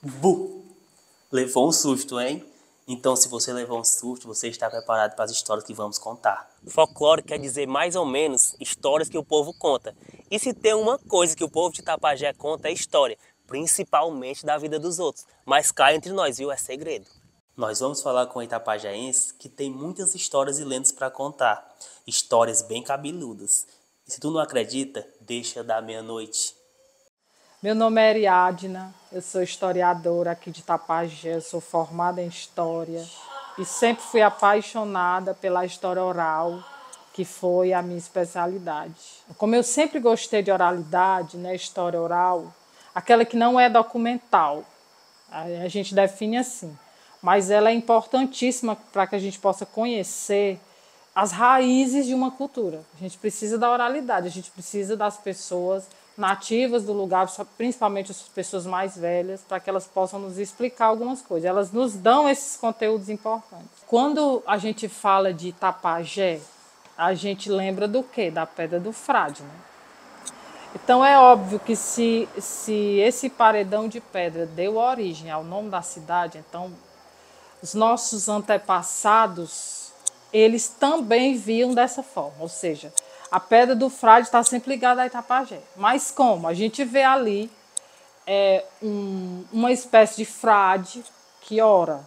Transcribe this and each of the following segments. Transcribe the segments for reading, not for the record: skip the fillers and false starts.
Bu! Levou um susto, hein? Então, se você levou um susto, você está preparado para as histórias que vamos contar. Folclore quer dizer mais ou menos histórias que o povo conta. E se tem uma coisa que o povo de Itapajé conta é história, principalmente da vida dos outros. Mas cá entre nós, viu? É segredo. Nós vamos falar com itapajaenses que tem muitas histórias e lendas para contar. Histórias bem cabeludas. E se tu não acredita, deixa da meia-noite. Meu nome é Ariadna, eu sou historiadora aqui de Itapajé, eu sou formada em História e sempre fui apaixonada pela história oral, que foi a minha especialidade. Como eu sempre gostei de oralidade, né, história oral, aquela que não é documental, a gente define assim, mas ela é importantíssima para que a gente possa conhecer as raízes de uma cultura. A gente precisa da oralidade, a gente precisa das pessoas nativas do lugar, principalmente as pessoas mais velhas, para que elas possam nos explicar algumas coisas. Elas nos dão esses conteúdos importantes. Quando a gente fala de Itapajé, a gente lembra do quê? Da Pedra do Frade, né? Então é óbvio que se esse paredão de pedra deu origem ao nome da cidade, então os nossos antepassados, eles também viam dessa forma, ou seja, a Pedra do Frade está sempre ligada a Itapajé. Mas como? A gente vê ali uma espécie de frade que, ora,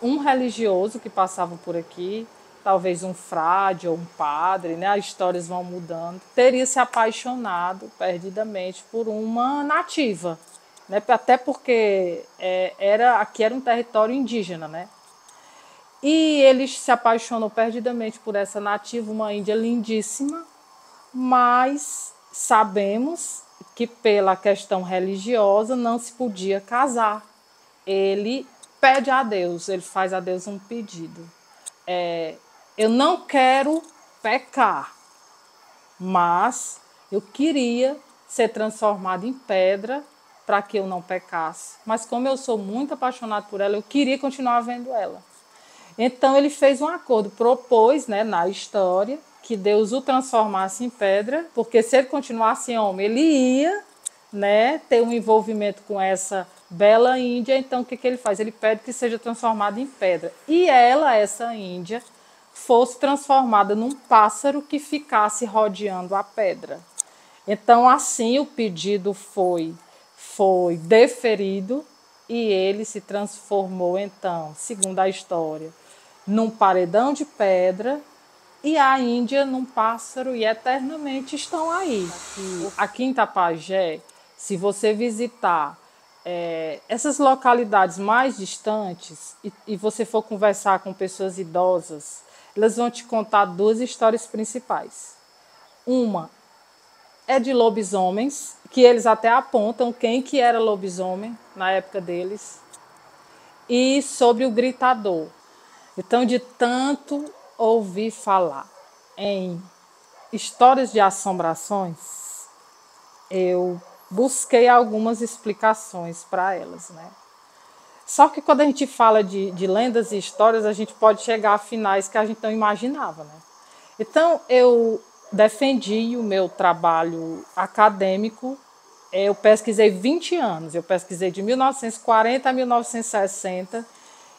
um religioso que passava por aqui, talvez um frade ou um padre, né? As histórias vão mudando, teria se apaixonado perdidamente por uma nativa, né? Até porque aqui era um território indígena, né? E ele se apaixonou perdidamente por essa nativa, uma índia lindíssima, mas sabemos que pela questão religiosa não se podia casar. Ele pede a Deus, ele faz a Deus um pedido. Eu não quero pecar, mas eu queria ser transformado em pedra para que eu não pecasse. Mas como eu sou muito apaixonado por ela, eu queria continuar vendo ela. Então ele fez um acordo, propôs, né, na história que Deus o transformasse em pedra, porque se ele continuasse homem, ele ia, né, ter um envolvimento com essa bela índia. Então o que ele faz? Ele pede que seja transformada em pedra. E ela, essa índia, fosse transformada num pássaro que ficasse rodeando a pedra. Então assim o pedido foi deferido e ele se transformou então, segundo a história, num paredão de pedra e a Índia num pássaro, e eternamente estão aí. Aqui em Itapajé, se você visitar essas localidades mais distantes e você for conversar com pessoas idosas, elas vão te contar duas histórias principais. Uma é de lobisomens, que eles até apontam quem que era lobisomem na época deles, e sobre o gritador. Então, de tanto ouvir falar em histórias de assombrações, eu busquei algumas explicações para elas, né? Só que quando a gente fala de lendas e histórias, a gente pode chegar a finais que a gente não imaginava, né? Então, eu defendi o meu trabalho acadêmico. Eu pesquisei 20 anos, eu pesquisei de 1940 a 1960,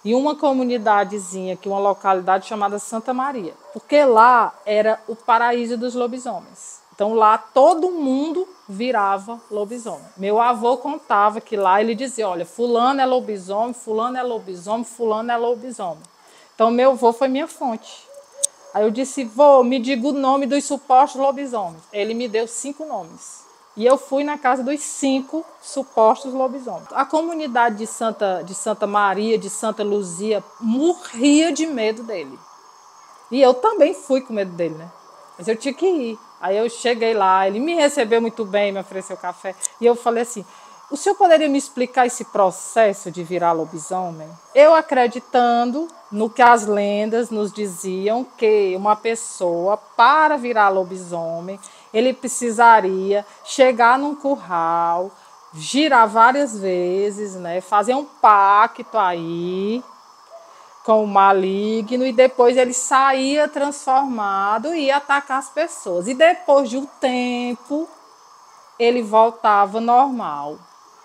em uma comunidadezinha, aqui, uma localidade chamada Santa Maria, porque lá era o paraíso dos lobisomens. Então lá todo mundo virava lobisomem. Meu avô contava que lá ele dizia, olha, fulano é lobisomem, fulano é lobisomem, fulano é lobisomem. Então meu avô foi minha fonte. Aí eu disse, vô, me diga o nome dos supostos lobisomens. Ele me deu 5 nomes. E eu fui na casa dos 5 supostos lobisomens. A comunidade de Santa Maria, de Santa Luzia, morria de medo dele. E eu também fui com medo dele, né? Mas eu tinha que ir. Aí eu cheguei lá, ele me recebeu muito bem, me ofereceu café. E eu falei assim, o senhor poderia me explicar esse processo de virar lobisomem? Eu acreditando no que as lendas nos diziam, que uma pessoa, para virar lobisomem, ele precisaria chegar num curral, girar várias vezes, né, fazer um pacto aí com o maligno, e depois ele saía transformado e ia atacar as pessoas. E depois de um tempo, ele voltava normal.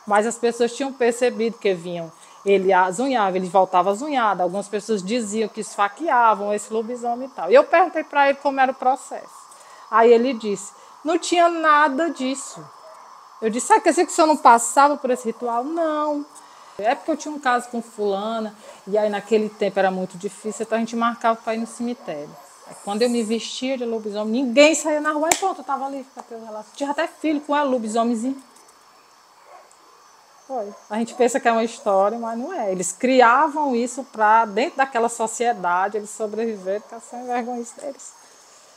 Mas as pessoas tinham percebido que vinham, ele azunhava, ele voltava azunhado. Algumas pessoas diziam que esfaqueavam esse lobisomem e tal. E eu perguntei para ele como era o processo. Aí ele disse, não tinha nada disso. Eu disse, quer dizer que o senhor não passava por esse ritual? Não. É porque eu tinha um caso com fulana, e aí naquele tempo era muito difícil, então a gente marcava para ir no cemitério. Aí, quando eu me vestia de lobisomem, ninguém saía na rua, e pronto, eu estava ali para ter o relato. Tinha até filho com ela, lobisomemzinho. Foi. A gente pensa que é uma história, mas não é. Eles criavam isso para, dentro daquela sociedade, eles sobreviveram, que é sem vergonha deles.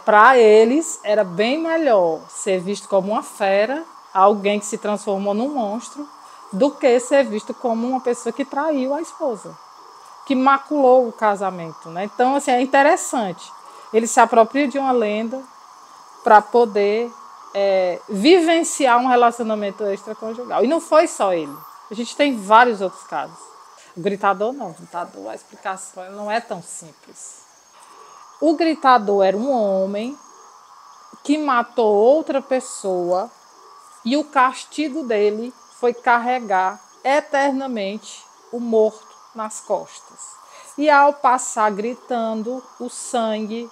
Para eles, era bem melhor ser visto como uma fera, alguém que se transformou num monstro, do que ser visto como uma pessoa que traiu a esposa, que maculou o casamento, né? Então, assim, é interessante. Ele se apropria de uma lenda para poder vivenciar um relacionamento extraconjugal. E não foi só ele. A gente tem vários outros casos. O gritador não. O gritador, a explicação não é tão simples. O gritador era um homem que matou outra pessoa e o castigo dele foi carregar eternamente o morto nas costas. E ao passar gritando, o sangue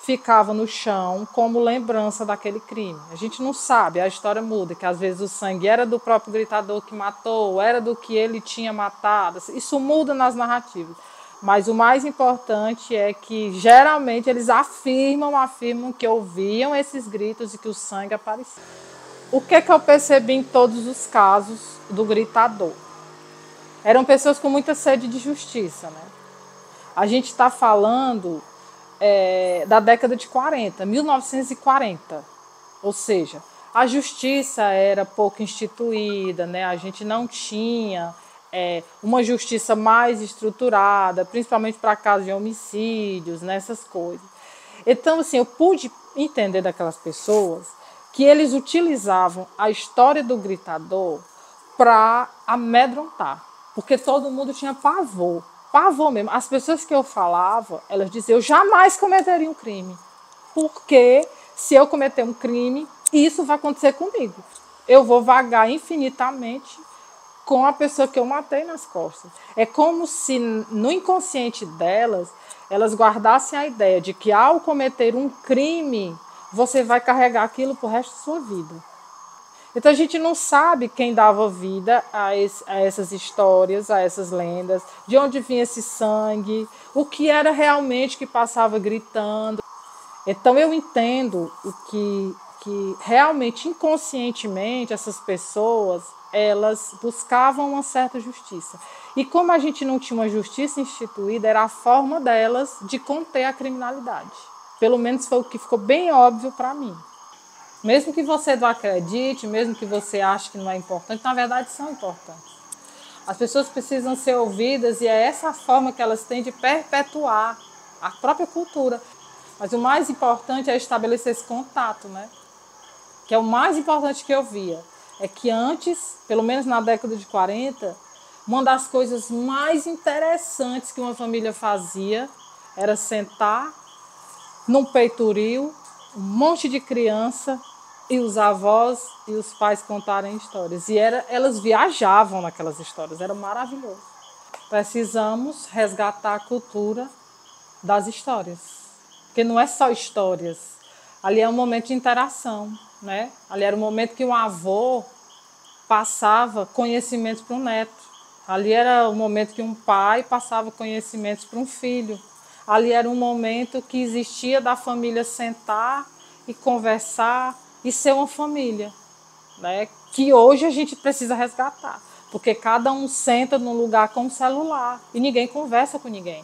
ficava no chão como lembrança daquele crime. A gente não sabe, a história muda, que às vezes o sangue era do próprio gritador que matou, era do que ele tinha matado. Isso muda nas narrativas. Mas o mais importante é que geralmente eles afirmam que ouviam esses gritos e que o sangue aparecia. O que eu percebi em todos os casos do gritador? Eram pessoas com muita sede de justiça, né? A gente está falando da década de 40, 1940. Ou seja, a justiça era pouco instituída, né? A gente não tinha uma justiça mais estruturada, principalmente para casos de homicídios, nessas coisas. Então, assim, eu pude entender daquelas pessoas que eles utilizavam a história do gritador para amedrontar, porque todo mundo tinha pavor mesmo. As pessoas que eu falava, elas diziam, eu jamais cometeria um crime, porque se eu cometer um crime, isso vai acontecer comigo. Eu vou vagar infinitamente com a pessoa que eu matei nas costas. É como se no inconsciente delas, elas guardassem a ideia de que ao cometer um crime, você vai carregar aquilo pro resto da sua vida. Então a gente não sabe quem dava vida a essas histórias, a essas lendas, de onde vinha esse sangue, o que era realmente que passava gritando. Então eu entendo o que realmente inconscientemente essas pessoas elas buscavam uma certa justiça. E como a gente não tinha uma justiça instituída, era a forma delas de conter a criminalidade. Pelo menos foi o que ficou bem óbvio para mim. Mesmo que você não acredite, mesmo que você ache que não é importante, na verdade são importantes. As pessoas precisam ser ouvidas e é essa forma que elas têm de perpetuar a própria cultura. Mas o mais importante é estabelecer esse contato, né? Que é o mais importante que eu via. É que antes, pelo menos na década de 40, uma das coisas mais interessantes que uma família fazia era sentar num peitoril, um monte de criança, e os avós e os pais contarem histórias. E elas viajavam naquelas histórias, era maravilhoso. Precisamos resgatar a cultura das histórias, porque não é só histórias. Ali é um momento de interação, né? Ali era um momento que um avô passava conhecimentos para um neto. Ali era o momento que um pai passava conhecimentos para um filho. Ali era um momento que existia da família sentar e conversar e ser uma família, né? Que hoje a gente precisa resgatar, porque cada um senta num lugar com um celular e ninguém conversa com ninguém.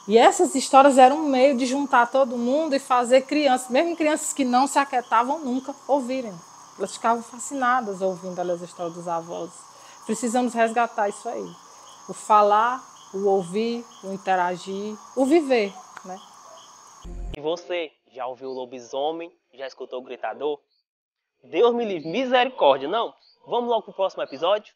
E essas histórias eram um meio de juntar todo mundo e fazer crianças, mesmo crianças que não se aquietavam nunca, ouvirem. Elas ficavam fascinadas ouvindo as histórias dos avós. Precisamos resgatar isso aí. O falar, o ouvir, o interagir, o viver, né? E você, já ouviu o lobisomem? Já escutou o gritador? Deus me livre, misericórdia, não? Vamos logo pro próximo episódio?